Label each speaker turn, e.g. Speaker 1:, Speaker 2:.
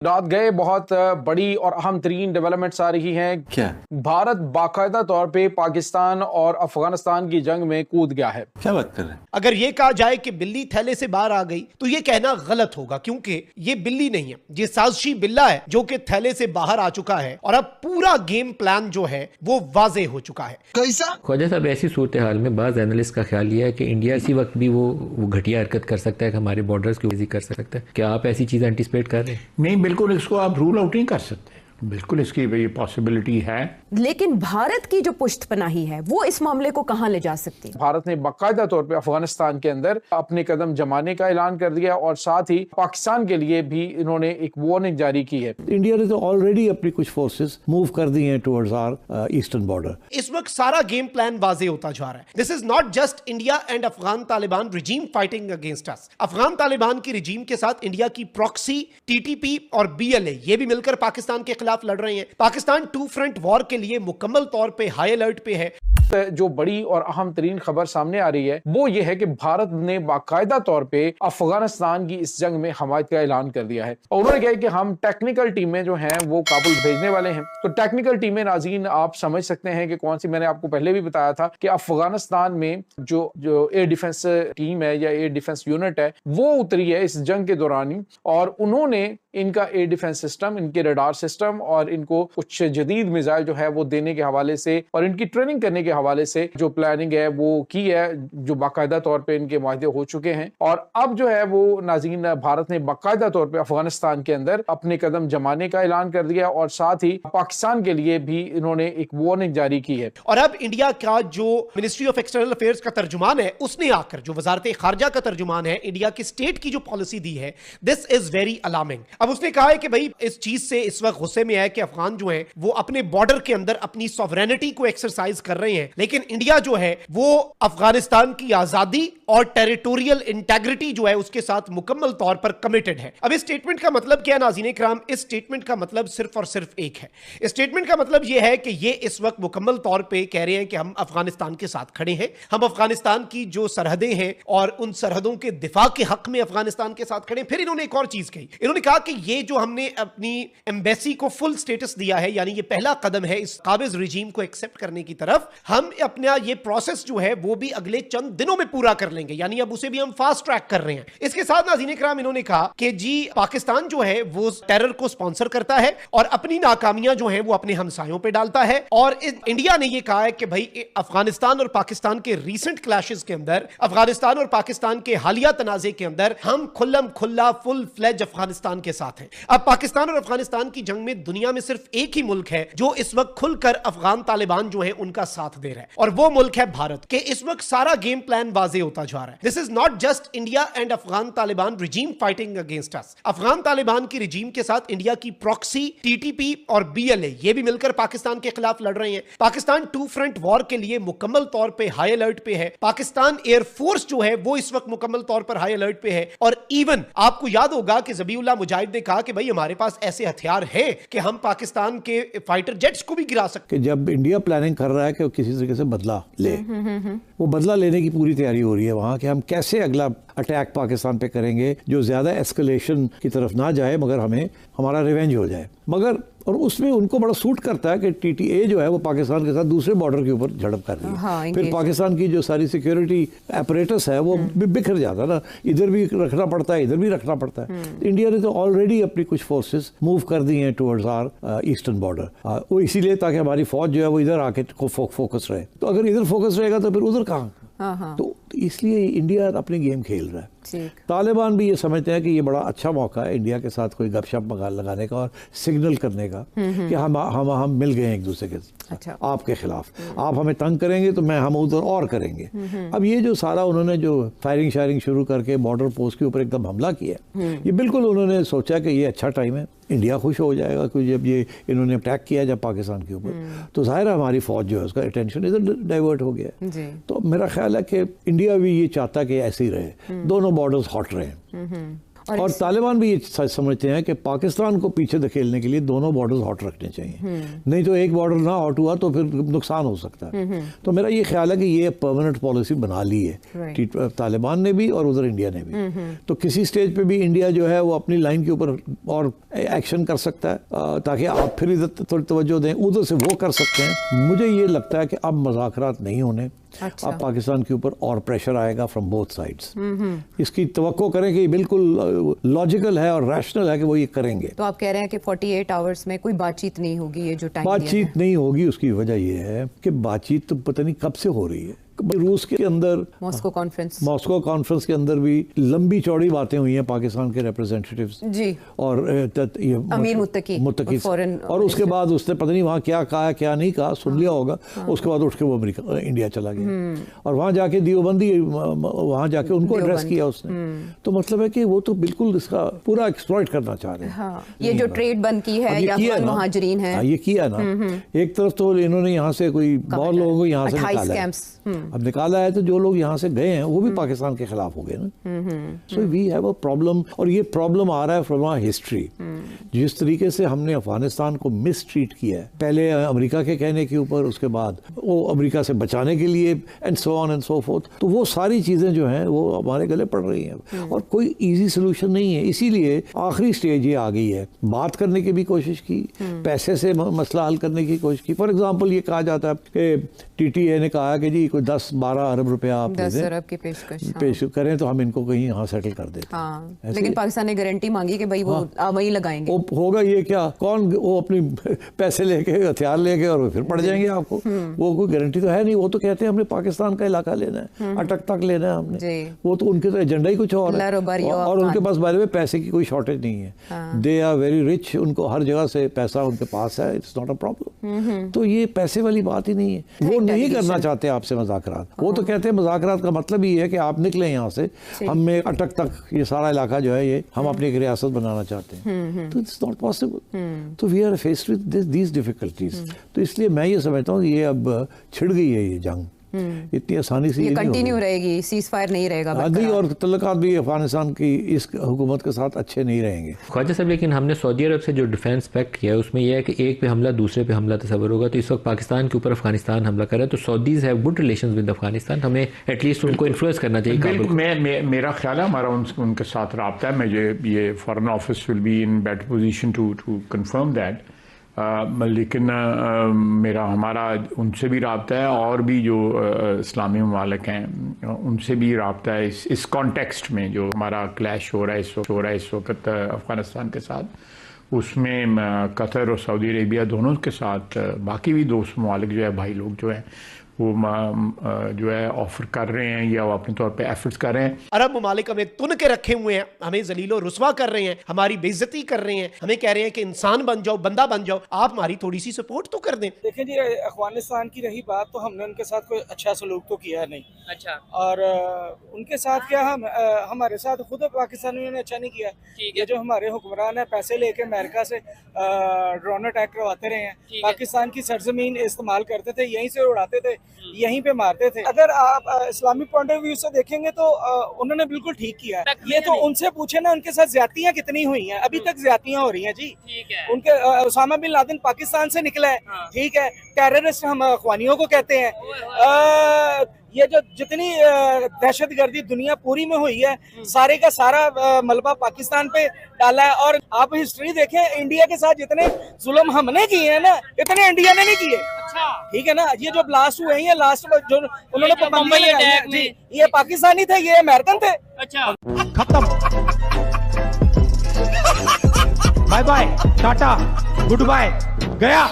Speaker 1: رات گئے بہت بڑی اور اہم ترین ڈیولپمنٹس آ رہی ہیں.
Speaker 2: کیا
Speaker 1: بھارت باقاعدہ طور پہ پاکستان اور افغانستان کی جنگ میں کود گیا ہے.
Speaker 2: کیا بات کر رہے ہیں؟
Speaker 3: اگر یہ کہا جائے کہ بلی تھیلے سے باہر آ گئی تو یہ کہنا غلط ہوگا، کیونکہ یہ بلی نہیں ہے، یہ سازشی بلہ ہے جو کہ تھیلے سے باہر آ چکا ہے اور اب پورا گیم پلان جو ہے وہ واضح ہو چکا ہے.
Speaker 4: کیسا؟
Speaker 5: خواجہ صاحب، ایسی صورتحال میں بعض اینالسٹ کا خیال یہ ہے کہ انڈیا اسی وقت بھی وہ گھٹیا حرکت کر سکتا ہے کہ ہمارے بارڈرز کی وزی کر سکتا ہے. کیا آپ ایسی چیز اینٹیسپیٹ کر رہے ہیں؟
Speaker 6: نہیں، بالکل اس کو آپ رول آؤٹ نہیں کر سکتے، بالکل اس کی یہ پاسبلٹی ہے.
Speaker 7: لیکن بھارت کی جو پشت پناہی ہے وہ اس معاملے کو کہاں لے جا سکتی؟
Speaker 1: بھارت نے باقاعدہ طور پہ افغانستان کے اندر اپنے قدم جمانے کا اعلان کر دیا اور ساتھ ہی پاکستان کے لیے بھی انہوں نے ایک وارننگ جاری کی ہے.
Speaker 8: انڈیا نے تو آلریڈی اپنی کچھ فورسز موو کر دی ہیں ٹورڈز آر ایسٹرن بارڈر.
Speaker 3: اس وقت سارا گیم پلان واضح ہوتا جا رہا ہے. This is not just India and Afghan Taliban regime fighting against us. Afghan Taliban کی ریجیم کے ساتھ انڈیا کی پراکسی، ٹی ٹی پی اور بی ایل اے یہ بھی مل کر پاکستان کے خلاف لڑ رہے ہیں. پاکستان ٹو فرنٹ وار کے لیے مکمل طور پہ ہائی الرٹ پہ ہے.
Speaker 1: جو بڑی اور اہم ترین خبر سامنے آ رہی ہے وہ یہ ہے کہ بھارت نے باقاعدہ طور پہ افغانستان کی اس جنگ میں حمایت کا اعلان کر دیا ہے اور انہوں نے کہا کہ ہم ٹیکنیکل ٹیمیں جو ہیں وہ کابل بھیجنے والے ہیں. تو ٹیکنیکل ٹیمیں ناظرین آپ سمجھ سکتے ہیں کہ کون سی. میں نے آپ کو پہلے بھی بتایا تھا کہ افغانستان میں جو ایئر ڈیفنس ٹیم ہے یا ایئر ڈیفنس یونٹ ہے وہ اتری ہے اس جنگ کے دوران ہی، اور انہوں نے ان کا ایئر ڈیفنس سسٹم، ان کے ریڈار سسٹم اور ان کو کچھ جدید میزائل جو ہے وہ دینے کے حوالے سے اور ان کی ٹریننگ کرنے کے حوالے سے جو پلاننگ ہے وہ کی ہے، جو باقاعدہ طور پہ ان کے معاہدے ہو چکے ہیں. اور اب جو ہے وہ ناظرین بھارت نے باقاعدہ طور پہ افغانستان کے اندر اپنے قدم جمانے کا اعلان کر دیا اور ساتھ ہی پاکستان کے لیے بھی انہوں نے ایک وارننگ جاری کی ہے.
Speaker 3: اور اب انڈیا کا جو منسٹری آف ایکسٹرنل افیئرز کا ترجمان ہے اس نے آ کر، جو وزارت خارجہ کا ترجمان ہے، انڈیا کی اسٹیٹ کی جو پالیسی دی ہے، دس از ویری الارمنگ. اب اس نے کہا ہے کہ بھائی اس چیز سے اس وقت غصے میں ہے کہ افغان جو ہیں وہ اپنے بارڈر کے اندر اپنی سوورینٹی کو ایکسرسائز کر رہے ہیں، لیکن انڈیا جو ہے وہ افغانستان کی آزادی اور ٹیریٹوریل انٹیگریٹی جو ہے اس کے ساتھ مکمل طور پر کمیٹڈ ہے. اب اس سٹیٹمنٹ کا مطلب کیا ہے ناظرین اکرام؟ اس سٹیٹمنٹ کا مطلب صرف اور صرف ایک ہے. اس سٹیٹمنٹ کا مطلب یہ ہے کہ یہ اس وقت مکمل طور پہ کہہ رہے ہیں کہ ہم افغانستان کے ساتھ کھڑے ہیں، ہم افغانستان کی جو سرحدیں ہیں اور ان سرحدوں کے دفاع کے حق میں افغانستان کے ساتھ کھڑے ہیں. پھر انہوں نے ایک اور چیز کہی، انہوں نے کہا کہ یہ جو ہم نے اپنی ایمبیسی کو فل سٹیٹس دیا ہے، یعنی یہ پہلا قدم ہے اس قابض رجیم کو ایکسپٹ کرنے کی طرف، ہم اپنا یہ پروسیس جو ہے وہ بھی اگلے چند دنوں میں پورا کر لیں گے، یعنی اب اسے بھی ہم فاسٹ ٹریک کر رہے ہیں. اس کے ساتھ ناظرین اکرام انہوں نے کہا کہ جی پاکستان جو ہے وہ ٹیرر کو سپانسر کرتا ہے اور اپنی ناکامیاں جو ہیں وہ اپنے ہمسایوں پہ ڈالتا ہے. اور انڈیا نے یہ کہا ہے کہ بھائی افغانستان اور پاکستان کے ریسنٹ کلیشز کے اندر، افغانستان اور پاکستان کے حالیہ تنازع کے اندر ہم کھلم کھلا فل فلیج افغانستان کے ساتھ ہیں. اب پاکستان اور افغانستان کی جنگ میں دنیا میں صرف ایک ہی ملک ہے جو اس وقت کھل کر افغان طالبان جو ہیں ان کا ساتھ دے رہا ہے، اور وہ ملک ہے بھارت. کہ اس وقت سارا گیم پلان واضح ہوتا جا رہا ہے. This is not just India and Afghan Taliban regime fighting against us. Afghan Taliban کی ریجیم کے ساتھ انڈیا کی پراکسی، ٹی ٹی پی اور بی ایل اے یہ بھی مل کر پاکستان کے خلاف لڑ رہے ہیں. پاکستان ٹو فرنٹ وار کے لیے مکمل طور پہ ہائی الرٹ پہ ہے. پاکستان ایئر فورس جو ہے وہ اس وقت مکمل طور پر ہائی الرٹ پہ ہے. اور ایون آپ کو یاد ہوگا کہ ذبیح اللہ مجاہد نے کہا کہ بھائی ہمارے پاس ایسے ہتھیار ہیں کہ ہم پاکستان کے فائٹر جیٹس کو بھی گرا سکتے.
Speaker 8: کہ جب انڈیا پلاننگ کر رہا ہے کہ وہ کسی طریقے سے بدلہ لے، وہ بدلہ لینے کی پوری تیاری ہو رہی ہے وہاں کہ ہم کیسے اگلا اٹیک پاکستان پہ کریں گے جو زیادہ ایسکلیشن کی طرف نہ جائے مگر ہمارا ریونج ہو جائے. مگر اور اس میں ان کو بڑا سوٹ کرتا ہے کہ ٹی ٹی اے جو ہے وہ پاکستان کے ساتھ دوسرے بارڈر کے اوپر جھڑپ کر رہی ہے. پھر پاکستان کی جو ساری سیکیورٹی اپریٹس ہے وہ بکھر جاتا ہے نا، ادھر بھی رکھنا پڑتا ہے ادھر بھی رکھنا پڑتا ہے. انڈیا نے تو آلریڈی اپنی کچھ فورسز موو کر دی ہیں ٹورڈز آر ایسٹرن بارڈر، وہ اسی لیے تاکہ ہماری فوج جو ہے وہ ادھر آ کے فوکس رہے. تو اگر ادھر فوکس رہے گا تو پھر ادھر کہاں؟ تو اس لیے انڈیا اپنی گیم کھیل رہا ہے. طالبان بھی یہ سمجھتے ہیں کہ یہ بڑا اچھا موقع ہے انڈیا کے ساتھ کوئی گپ شپ لگانے کا اور سگنل کرنے کا کہ ہم مل گئے ہیں ایک دوسرے کے آپ کے خلاف، آپ ہمیں تنگ کریں گے تو ہم ادھر اور کریں گے. اب یہ جو سارا انہوں نے جو فائرنگ شائرنگ شروع کر کے بارڈر پوسٹ کے اوپر ایک دم حملہ کیا، یہ بالکل انہوں نے سوچا کہ یہ اچھا ٹائم ہے، انڈیا خوش ہو جائے گا کہ جب یہ انہوں نے اٹیک کیا جب پاکستان کے اوپر تو ظاہر ہے ہماری فوج جو ہے اس کا اٹینشن ادھر ڈائیورٹ ہو گیا. تو میرا خیال ہے کہ انڈیا بھی یہ چاہتا ہے کہ ایسے ہی رہے، دونوں بارڈرز ہاٹ رہے. اور طالبان بھی یہ سمجھتے ہیں کہ پاکستان کو پیچھے دھکیلنے کے لیے دونوں بارڈرز ہاٹ رکھنے چاہیے, نہیں تو ایک بارڈر نہ ہاٹ ہوا تو پھر نقصان ہو سکتا ہے. تو میرا یہ خیال ہے کہ یہ پرماننٹ پالیسی بنا لی ہے طالبان نے بھی اور ادھر انڈیا نے بھی. تو کسی سٹیج پہ بھی انڈیا جو ہے وہ اپنی لائن کے اوپر اور ایکشن کر سکتا ہے تاکہ آپ پھر ادھر تھوڑی توجہ دیں, ادھر سے وہ کر سکتے ہیں. مجھے یہ لگتا ہے کہ اب مذاکرات نہیں ہونے, اب پاکستان کے اوپر اور پریشر آئے گا فرام بوتھ سائڈز. اس کی توقع کریں کہ یہ بالکل لاجیکل ہے اور ریشنل ہے کہ وہ یہ کریں گے.
Speaker 7: تو آپ کہہ رہے ہیں کہ 48 آورز میں کوئی بات چیت نہیں ہوگی, یہ جو ٹائم
Speaker 8: بات چیت نہیں ہوگی, اس کی وجہ یہ ہے کہ بات چیت تو پتہ نہیں کب سے ہو رہی ہے. روس کے اندر
Speaker 7: ماسکو
Speaker 8: کانفرنس کے اندر بھی لمبی چوڑی باتیں ہوئی ہیں پاکستان کے ریپرزینٹیٹیوز
Speaker 7: جی,
Speaker 8: اور
Speaker 7: امیر متقی
Speaker 8: اور اس کے بعد اس نے پتہ نہیں وہاں کیا کہا کیا نہیں کہا, سن لیا ہوگا. اس کے بعد اٹھ کے وہ انڈیا چلا گیا اور وہاں جا کے دیوبندی وہاں جا کے ان کو ایڈریس کیا اس نے. تو مطلب ہے کہ وہ تو بالکل اس کا پورا ایکسپلوئٹ کرنا چاہ رہے ہیں.
Speaker 7: یہ جو ٹریڈ بند کی ہے یا افغان مہاجرین ہیں,
Speaker 8: یہ کیا نا. ایک طرف تو انہوں نے یہاں سے کوئی بہت لوگوں کو یہاں سے نکالا ہے, اب نکالا ہے تو جو لوگ یہاں سے گئے ہیں وہ بھی پاکستان کے خلاف ہو گئے نا. سو وی ہیو اے پرابلم, اور یہ پرابلم آ رہا ہے فرام ہسٹری. جس طریقے سے ہم نے افغانستان کو مس ٹریٹ کیا ہے, پہلے امریکہ کے کہنے کے اوپر, اس کے بعد وہ امریکہ سے بچانے کے لیے and so on and so forth, تو وہ ساری چیزیں جو ہیں وہ ہمارے گلے پڑ رہی ہیں اور کوئی ایزی سولوشن نہیں ہے. اسی لیے آخری سٹیج یہ آ گئی ہے. بات کرنے کی بھی کوشش کی, پیسے سے مسئلہ حل کرنے کی کوشش کی. فار ایگزامپل یہ کہا جاتا ہے کہ ٹی ٹی اے نے کہا کہ جی کوئی 10-12 ارب روپیہ آپ
Speaker 7: 10 ارب کی
Speaker 8: پیش کریں تو ہم ان کو کہیں یہاں سیٹل کر دیتے
Speaker 7: ہیں. لیکن پاکستان نے گارنٹی مانگی کہ بھائی وہ وہیں لگائیں گے.
Speaker 8: ہوگا یہ کیا, کون وہ اپنی پیسے لے کے ہتھیار لے کے اور پھر پڑ جائیں گے آپ کو. وہ کوئی گارنٹی تو ہے نہیں. وہ تو کہتے ہیں ہم نے پاکستان کا علاقہ لینا ہے, اٹک تک لینا ہے ہم نے. وہ تو ان کے تو ایجنڈا ہی کچھ اور ہے, اور ان کے پاس بارے میں پیسے کی کوئی شارٹیج نہیں ہے. دے آر ویری رچ, ان کو ہر جگہ سے پیسہ ان کے پاس ہے, اٹس ناٹ اے پرابلم. تو یہ پیسے والی بات ہی نہیں ہے. وہ نہیں کرنا چاہتے آپ سے مذاکرات. وہ تو کہتے ہیں مذاکرات کا مطلب یہ ہے کہ آپ نکلیں یہاں سے, ہم میں اٹک تک یہ سارا علاقہ جو ہے یہ ہم اپنی ایک ریاست بنانا چاہتے ہیں. تو اٹس ناٹ پاسبل. تو we are faced with these difficulties. تو اس لیے میں یہ سمجھتا ہوں کہ یہ اب چھڑ گئی ہے یہ جنگ, اتنی آسانی سے
Speaker 7: یہ کنٹینیو رہے گی, سیز فائر نہیں رہے گا.
Speaker 8: اور تعلقات بھی افغانستان کی اس حکومت کے ساتھ اچھے نہیں رہیں گے.
Speaker 5: خواجہ صاحب, لیکن ہم نے سعودی عرب سے جو ڈیفینس پیکٹ کیا ہے اس میں یہ ہے کہ ایک پہ حملہ دوسرے پہ حملہ تصور ہوگا. تو اس وقت پاکستان کے اوپر افغانستان حملہ کر رہا ہے, تو Saudis have good relations with Afghanistan, ہمیں ایٹ لیسٹ ان کو انفلوئنس کرنا چاہیے.
Speaker 6: بالکل, میرا خیال ہے ہمارا ان کے ساتھ رابطہ ہے. مجھے یہ foreign office will be in better position to confirm that. لیکن ہمارا ان سے بھی رابطہ ہے, اور بھی جو اسلامی ممالک ہیں ان سے بھی رابطہ ہے اس کانٹیکسٹ میں جو ہمارا کلیش ہو رہا ہے اس وقت افغانستان کے ساتھ. اس میں قطر اور سعودی عربیہ دونوں کے ساتھ باقی بھی دوست ممالک جو ہے, بھائی لوگ جو ہیں وہ جو ہے آفر کر رہے ہیں یا وہ اپنے طور پہ ایفرٹس کر رہے ہیں.
Speaker 3: عرب ممالک ہمیں تن کے رکھے ہوئے ہیں, ہمیں ذلیل و رسوا کر رہے ہیں, ہماری بے عزتی کر رہے ہیں, ہمیں کہہ رہے ہیں کہ انسان بن جاؤ, بندہ بن جاؤ, آپ ہماری تھوڑی سی سپورٹ تو کر دیں.
Speaker 2: دیکھیں جی, افغانستان کی رہی بات, تو ہم نے ان کے ساتھ کوئی اچھا سلوک تو کیا نہیں. اچھا, اور ان کے ساتھ کیا ہمارے ساتھ خود پاکستانیوں نے اچھا نہیں کیا. یہ جو ہمارے حکمران ہیں پیسے لے کے امریکہ سے ڈرون اٹیک کرواتے رہے ہیں, پاکستان کی سرزمین استعمال کرتے تھے, یہیں سے اڑاتے تھے, یہیں پہ مارتے تھے. اگر آپ اسلامی پوائنٹ آف ویو سے دیکھیں گے تو انہوں نے بالکل ٹھیک کیا ہے. یہ تو ان سے پوچھے نا ان کے ساتھ زیادتیاں کتنی ہوئی ہیں, ابھی تک زیادتیاں ہو رہی ہیں جی. ان کے اسامہ بن لادن پاکستان سے نکلا ہے, ٹھیک ہے, ٹیررسٹ ہم اخوانیوں کو کہتے ہیں. یہ جو جتنی دہشت گردی دنیا پوری میں ہوئی ہے, سارے کا سارا ملبہ پاکستان پہ ڈالا ہے. اور آپ ہسٹری دیکھیں, انڈیا کے ساتھ جتنے ظلم ہم نے کیے ہیں نا, اتنے انڈیا نے نہیں کیے. ٹھیک ہے نا, یہ جو بلاسٹ ہوئے ہیں, یہ لاسٹ جو انہوں نے پابندی لگائی ہے جی, یہ پاکستانی تھے, یہ امریکن تھے. اچھا, ختم, bye bye, tata, goodbye, گیا.